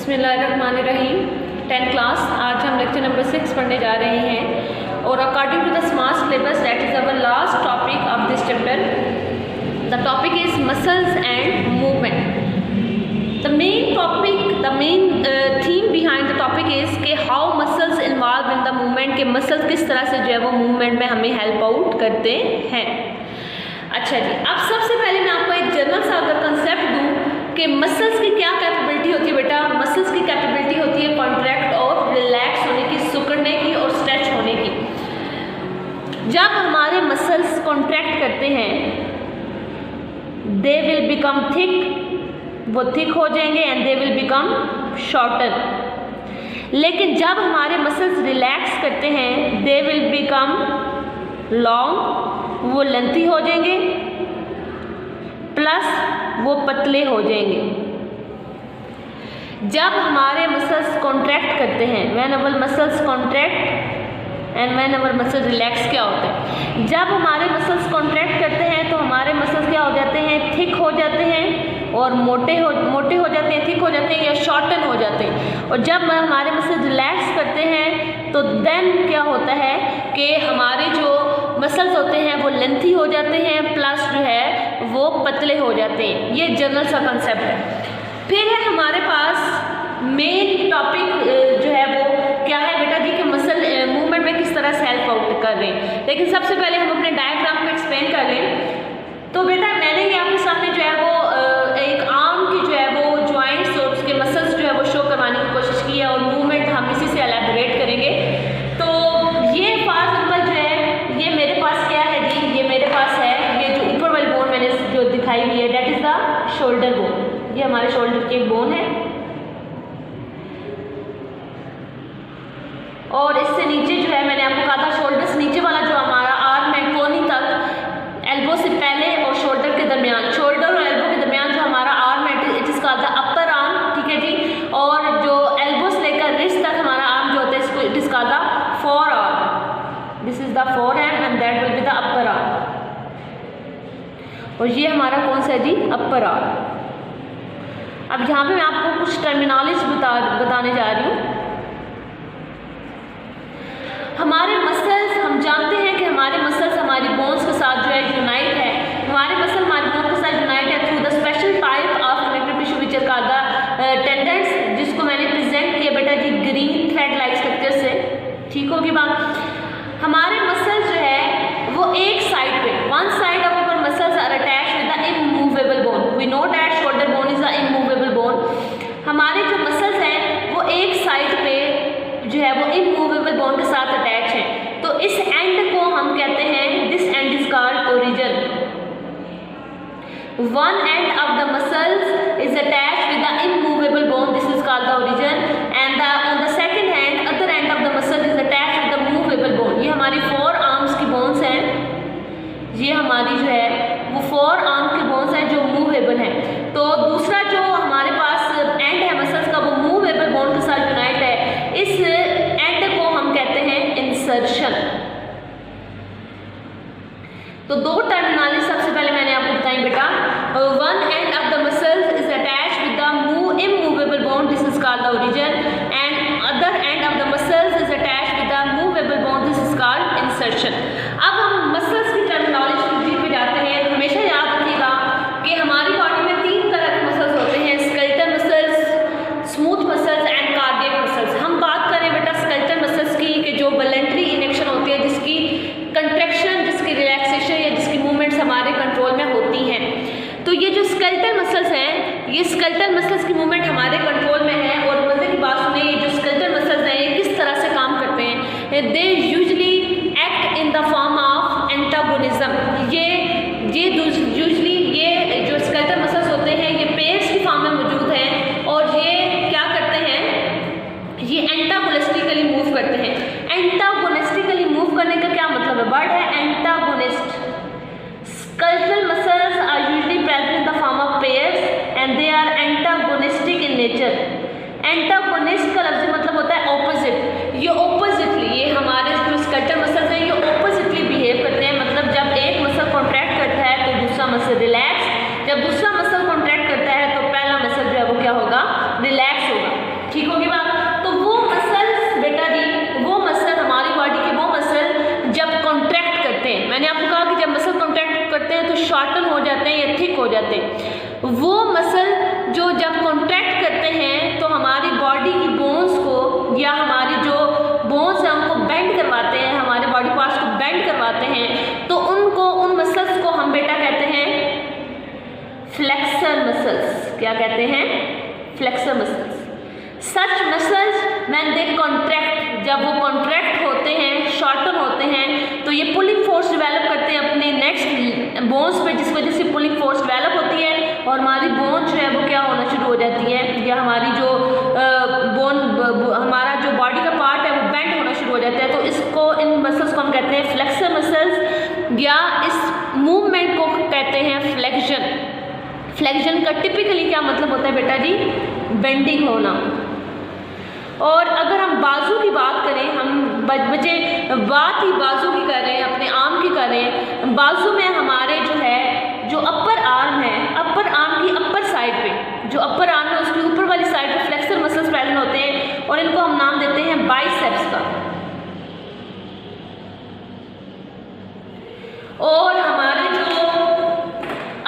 बिस्मिल्लाहिर्रहमानिर्रहीम 10th class. आज हम लेक्चर नंबर 6 पढ़ने जा रहे हैं और according to the smart syllabus that is our last topic of this chapter. The topic is muscles and movement. The main theme behind the topic is के how muscles involve in the movement, के muscles किस तरह से जो है वो movement में हमें हेल्प आउट करते हैं। अच्छा जी, अब सबसे पहले मैं आपको एक जनरल सा अगर कंसेप्ट दूँ कि मसल्स की क्या कैपेबिलिटी होती है बेटा। मसल्स की कैपेबिलिटी होती है कॉन्ट्रैक्ट और रिलैक्स होने की, सिकुड़ने की और स्ट्रेच होने की। जब हमारे मसल्स कॉन्ट्रैक्ट करते हैं दे विल बिकम थिक, वो थिक हो जाएंगे and they will become shorter. लेकिन जब हमारे मसल्स रिलैक्स करते हैं दे विल बिकम लॉन्ग, वो लेंथी हो जाएंगे, प्लस वो पतले हो जाएंगे। जब हमारे मसल्स कॉन्ट्रैक्ट करते हैं, when our muscles contract and when our muscle relax, क्या होता है जब हमारे मसल्स कॉन्ट्रैक्ट करते हैं तो हमारे मसल्स क्या हो जाते हैं, थिक हो जाते हैं और मोटे हो जाते हैं, थिक हो जाते हैं या शॉर्टन हो जाते हैं। और जब हमारे मसल्स रिलैक्स करते हैं तो देन क्या होता है कि हमारे जो मसल्स होते हैं वो लेंथी हो जाते हैं, प्लस जो है वो पतले हो जाते हैं। ये जनरल सा कंसेप्ट है। फिर है हमारे पास मेन टॉपिक जो है वो क्या है बेटा जी, कि मसल मूवमेंट में किस तरह से हेल्प आउट कर रहे हैं। लेकिन सबसे पहले हम अपने डायग्राम को एक्सप्लेन कर लें। तो बेटा मैंने ये आपके सामने जो है वो एक आर्म की जो है वो जॉइंट्स और उसके मसल्स जो है वो शो करवाने की कोशिश की है और मूवमेंट हम इसी से एलैबोरेट करेंगे। तो ये फॉर एग्जाम्पल जो है ये मेरे पास क्या है जी, ये मेरे पास है ये जो ऊपर वाली बोन मैंने जो दिखाई हुई है that is the shoulder bone. ये हमारे शोल्डर की एक बोन है और इससे नीचे जो है मैंने आपको कहा था शोल्डर से नीचे वाला जो हमारा आर्म है कोनी तक, एल्बो से पहले और शोल्डर के दरमियान, शोल्डर और एल्बो के दरमियान जो हमारा आर्म है it is called the upper arm, ठीक है जी। और जो एल्बो से लेकर रिस्ट तक हमारा आर्म जो होता है इसको it is called the four arm. This is the four hand and that will be the upper arm. और ये हमारा कौन सा है जी, अपर आर्म। अब यहाँ पे मैं आपको कुछ टर्मिनोलॉजी बताने जा रही हूँ। हमारे मसल्स, हम जानते हैं कि हमारे मसल्स हमारी बोन्स के साथ जो है यूनाइट है। हमारे मसल हमारी बोन्स के साथ यूनाइट है through the special type of connective tissue which are called the tendons, जिसको मैंने प्रेजेंट किया बेटा जी ग्रीन थ्रेड लाइक स्ट्रक्चर से। ठीक होगी बात। हमारे मसल्स जो है वो एक साइड पे, one side of our muscles are attached with the immovable bone. We know that shoulder bone is the immovable bone. हमारे जो मसल्स हैं वो एक साइड पे जो है वो इमूवेबल बोन के साथ अटैच है। तो इस एंड को हम कहते हैं, this and is called origin. One end of the muscles is attached with the immovable bone, this is called the origin. And on the second hand other end of the muscle is attached with the movable bone. ये हमारी four arms की bones हैं, ये हमारी जो है वो four arm की बोन्स हैं जो मूवेबल हैं। तो दूसरा जो हमारे पास एंड है मसल्स का वो मूवेबल बोन के साथ यूनाइट है। इस एंड को हम कहते हैं इंसर्शन। तो दो टर्मिनोलॉजी सबसे पहले मैंने आपको बताई बेटा। One end of the muscles is attached with the immovable bone, this is called the origin. And other end of the muscles is attached with the movable bone, this is called insertion. अब हम muscles की terminology पे जाते हैं। हमेशा याद रखिएगा कि हमारी बॉडी में तीन तरह के मसल्स होते हैं, skeletal muscles, smooth muscles and cardiac muscles. हम बात करें बेटा स्केलेटल मसल्स की कि जो वॉलंटरी इनेक्शन होती है, जिसकी कंट्रैक्शन, जिसकी रिलैक्सेशन या जिसकी मूवमेंट्स हमारे कंट्रोल में होती हैं। तो ये जो स्केलेटल मसल्स हैं, ये स्केलेटल मसल्स की मूवमेंट हमारे कंट्रोल में है। और मजे की बात सुनिए, ये जो स्केलेटल मसल्स हैं ये किस तरह से काम करते हैं। They usually act in the form of antagonism. ये यूजली ये जो स्केलेटल मसल्स होते हैं ये पेयर्स की फॉर्म में मौजूद हैं और ये क्या करते हैं, ये एंटागोनिस्टिकली मूव करते हैं। एंटागोनिस्टिकली मूव करने का क्या मतलब है, वर्ड है antagonist. Skeletal muscles are usually present in the form of pairs and they are antagonistic in nature. Antagonist का लफ्ज़ मतलब होता है ऑपोजिट। ये ऑपोजिटली, ये हमारे जो स्केलेटल मसल्स हैं ये ऑपोजिटली बिहेव करते हैं। मतलब जब एक मसल कॉन्ट्रैक्ट करता है तो दूसरा मसल रिलैक्स, जब दूसरा मसल कॉन्ट्रैक्ट करता है तो पहला मसल जो है वो क्या होगा, रिलैक्स होगा। ठीक होगी बात। तो वो मसल्स बेटा जी, वो मसल हमारी बॉडी के वो मसल जब कॉन्ट्रैक्ट करते हैं, मैंने आपको कहा कि जब मसल कॉन्ट्रैक्ट करते हैं तो शॉर्टन हो जाते हैं या थिक हो जाते हैं। वो मसल जो जब कॉन्ट्रैक्ट करते हैं तो हमारी बॉडी की बोन्स को या हमारी जो बोन्स हैं उनको बेंड करवाते हैं, हमारे बॉडी पार्ट्स को बेंड करवाते हैं, तो उनको, उन मसल्स को हम बेटा कहते हैं फ्लेक्सर मसल्स। क्या कहते हैं? Flexor muscles. Such muscles when they contract, जब वो कॉन्ट्रैक्ट होते हैं, शॉर्टन होते हैं, तो ये पुलिंग फोर्स डेवलप करते हैं अपने नेक्स्ट बोन्स पे, जिस वजह से पुलिंग फोर्स डेवलप होती है और हमारी बोन जो है वो क्या होना शुरू हो जाती है, या हमारी जो हमारा जो बॉडी का पार्ट है वो बेंड होना शुरू हो जाता है। तो इसको, इन मसल्स को हम कहते हैं फ्लेक्सर मसल्स, या इस मूवमेंट को कहते हैं फ्लेक्शन। फ्लेक्शन का टिपिकली क्या मतलब होता है बेटा जी? बेंडिंग होना। और अगर हम बाजू की बात करें, हम बच्चे बात ही बाजू की कर रहे हैं, अपने आर्म की कर रहे हैं। बाजू में हमारे जो है, जो अपर आर्म है, अपर आर्म की अपर साइड पे, जो अपर आर्म है उसकी ऊपर वाली साइड पे फ्लेक्सर मसल्स प्रेजेंट होते हैं और इनको हम नाम देते हैं बाइसेप्स का। और हमारे जो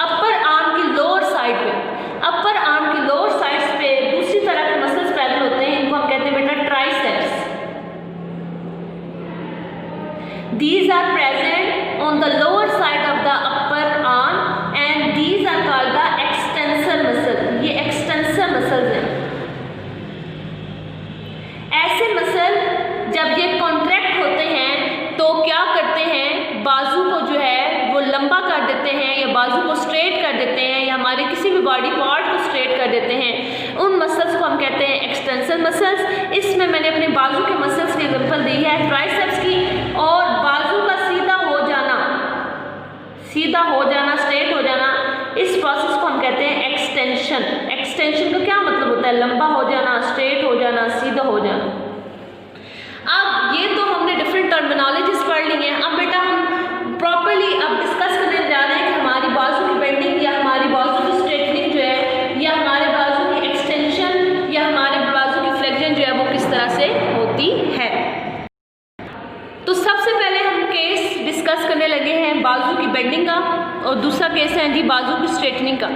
अपर आर्म की लोअर साइड पे, अपर आर्म की लोअर साइड्स पे दूसरी तरह के मसल्स प्रेजेंट होते हैं, इनको हम कहते हैं बेटा triceps. These are present on the lower side of the upper arm and these are called the extensor muscle. ये extensor muscles हैं। ऐसे मसल जब ये कॉन्ट्रैक्ट होते हैं तो क्या करते हैं, बाजू को जो है वो लंबा कर देते हैं या बाजू को स्ट्रेट कर देते हैं या हमारे किसी भी बॉडी पार्ट को स्ट्रेट कर देते हैं। उन मसल्स को हम कहते हैं एक्सटेंसर मसल्स। इसमें मैंने अपने बाजू के मसल्स की एग्जांपल दी है ट्राइसेप्स की, और बाजू का सीधा हो जाना, सीधा हो जाना, स्ट्रेट हो जाना, इस प्रोसेस को हम कहते हैं एक्सटेंशन। एक्सटेंशन का क्या मतलब होता है? लंबा हो जाना, स्ट्रेट हो जाना, सीधा हो जाना। अब ये तो हमने डिफरेंट टर्मिनोलॉजीज पढ़ ली हैं। अब बेटा हम प्रॉपर्ली अब डिस्कस करने जा रहे हैं कि हमारी बाजू की बेंडिंग या हमारी बाजू की स्ट्रेटनिंग जो है, या हमारे बाजू की एक्सटेंशन या हमारे बाजू की फ्लेक्शन जो है वो किस तरह से होती है। तो सबसे पहले हम केस डिस्कस करने लगे हैं बाजू की बेंडिंग का, और दूसरा केस है जी बाजू की स्ट्रेटनिंग का।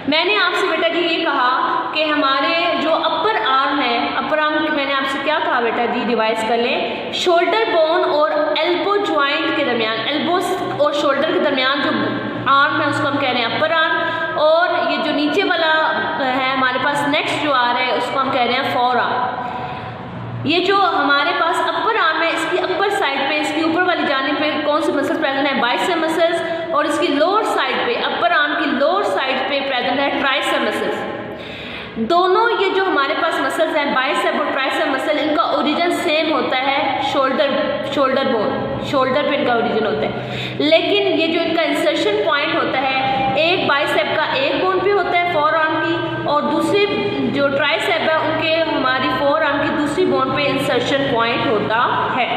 मैंने आपसे बेटा जी ये कहा कि हमारे जो अपर आर्म है, अपर आर्म मैंने आपसे क्या कहा बेटा जी, रिवाइज कर लें, शोल्डर बोन और एल्बो ज्वाइंट के दरमियान, एल्बो और शोल्डर के दरमियान जो आर्म है उसको हम कह रहे हैं अपर आर्म, और ये जो नीचे वाला है हमारे पास नेक्स्ट जो आ रहा है उसको हम कह रहे हैं फोर आर्म। ये जो हमारे पास अपर आर्म है, इसकी अपर साइड पे, इसकी ऊपर वाली जाने पे कौन से मसल्स प्रेजेंट है? बाइसेप मसल्स, और इसकी लोअर साइड पे, अपर आर्म की लोअर साइड पे प्रेजेंट है ट्राइसेप मसल्स। दोनों ये जो हमारे पास मसल्स हैं, बाइसेप और ट्राइसेप मसल, इनका ओरिजिन सेम होता है शोल्डर बोन, शोल्डर पे इनका ओरिजिन होता है। लेकिन ये जो इनका इंसर्शन पॉइंट होता है, एक बाइसेप का एक बोन पे होता है फोर आर्म की, और दूसरी जो ट्राइसेप है उनके हमारी फोर आर्म की दूसरी बोन पे इंसर्शन पॉइंट होता है।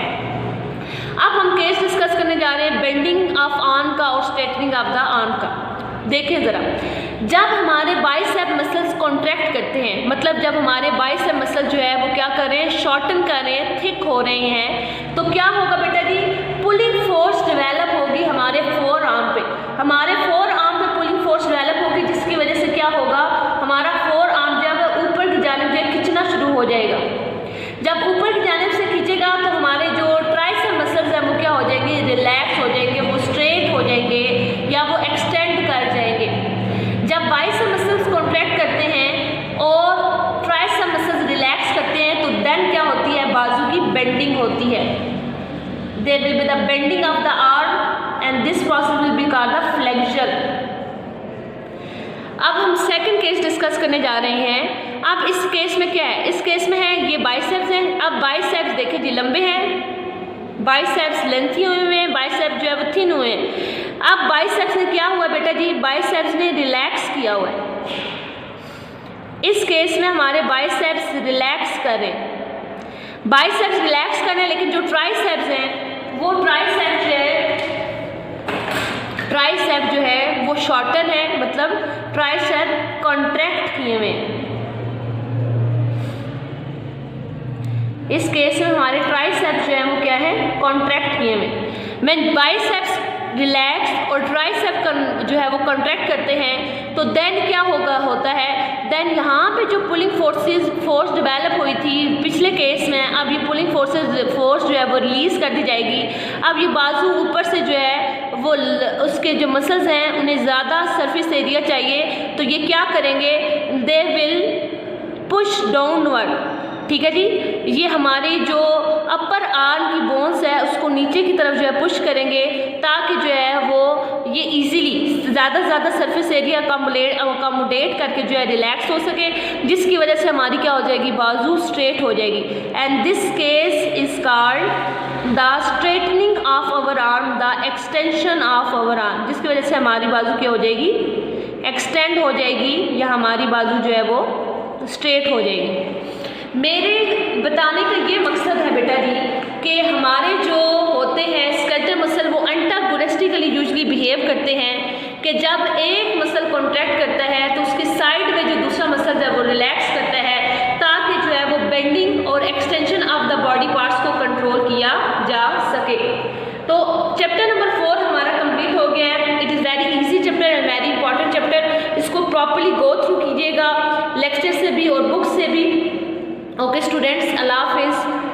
अब हम केस डिस्कस करने जा रहे हैं बेंडिंग ऑफ आर्म का और स्ट्रेटनिंग ऑफ द आर्म का। देखें ज़रा, जब हमारे बाइसेप मसल्स कॉन्ट्रैक्ट करते हैं, मतलब जब हमारे बाइसेप मसल जो है वो क्या कर रहे हैं, शॉर्टन कर रहे हैं, थिक हो रहे हैं, तो क्या होगा बेटा जी, पुलिंग फोर्स डेवलप होगी हमारे फोर आर्म पे। हमारे फोर आर्म पे पुलिंग फोर्स डेवलप होगी, जिसकी वजह से क्या होगा, हमारा फोर आर्म जो है ऊपर की जानिब जो है खिंचना शुरू हो जाएगा। जब ऊपर की जानिब से खींचेगा तो हमारे जो ट्राइसेप मसल्स हैं वो क्या हो जाएंगे, रिलैक्स हो जाएंगे, वो स्ट्रेट हो जाएंगे या वो एक्सटेंड कर जाएंगे। जब बाइसेप मसल्स कॉन्ट्रैक्ट करते हैं और ट्राइसेप मसल्स रिलैक्स करते हैं तो देन क्या होती है, बाजू की बेंडिंग होती है। There will be the bending of the arm and this process will be called the flexion. अब हम सेकंड केस डिस्कस करने जा रहे हैं। अब इस केस में क्या है, इस केस में है ये बाइसेप्स हैं। अब बाइसेप्स देखें जी लंबे हैं, बाइसेप्स लेंथी हुए हैं, बाइसेप्स जो है वो थिन हुए हैं। अब बाइसेप्स ने क्या हुआ बेटा जी, बाइसेप्स ने रिलैक्स किया हुआ है। इस केस में हमारे बाइसेप्स रिलैक्स कर रहे हैं, बाइसेप्स रिलैक्स कर रहे हैं, लेकिन जो ट्राइसेप्स हैं वो ट्राइसेप जो है वो शॉर्टन है, मतलब ट्राइसेप कॉन्ट्रैक्ट किए हुए हैं। इस केस में हमारे ट्राइसेप्स जो है वो क्या है, कॉन्ट्रैक्ट किए हुए। व्हेन बाइसेप्स रिलैक्स और ट्राइसेप जो है वो कॉन्ट्रैक्ट करते हैं तो देन क्या होता है, देन यहाँ पे जो पुलिंग फोर्स डेवलप हुई थी पिछले केस में, अब ये पुलिंग फोर्स जो है वो रिलीज़ कर दी जाएगी। अब ये बाजू ऊपर से जो है वो उसके जो मसल्स हैं उन्हें ज़्यादा सरफेस एरिया चाहिए, तो ये क्या करेंगे, दे विल पुश डाउनवर्ड। ठीक है जी, ये हमारी जो अपर आर्म की बोन्स है उसको नीचे की तरफ जो है पुश करेंगे ताकि जो है वो ये इजीली ज़्यादा से ज़्यादा सरफेस एरिया अकोमोडेट करके जो है रिलैक्स हो सके, जिसकी वजह से हमारी क्या हो जाएगी, बाजू स्ट्रेट हो जाएगी। And this case is called the straightening of our arm, the extension of our arm, जिसकी वजह से हमारी बाजू क्या हो जाएगी, एक्सटेंड हो जाएगी या हमारी बाजू जो है वो स्ट्रेट हो जाएगी। मेरे बताने का ये मकसद है बेटा जी कि हमारे जो होते हैं स्केलेटल मसल वो एंटागोनिस्टिकली यूजुअली बिहेव करते हैं कि जब एक मसल कॉन्ट्रैक्ट करता है तो उसके साइड में जो दूसरा मसल है वो रिलैक्स करता है ताकि जो है वो बेंडिंग और extension of the body parts को कंट्रोल किया जा सके। तो चैप्टर नंबर 4 हमारा कंप्लीट हो गया है। It is very easy chapter and very important chapter, इसको प्रॉपर्ली गो थ्रू कीजिएगा लेक्चर से भी और बुक से भी। ओके स्टूडेंट्स, अल्लाह हाफिज़।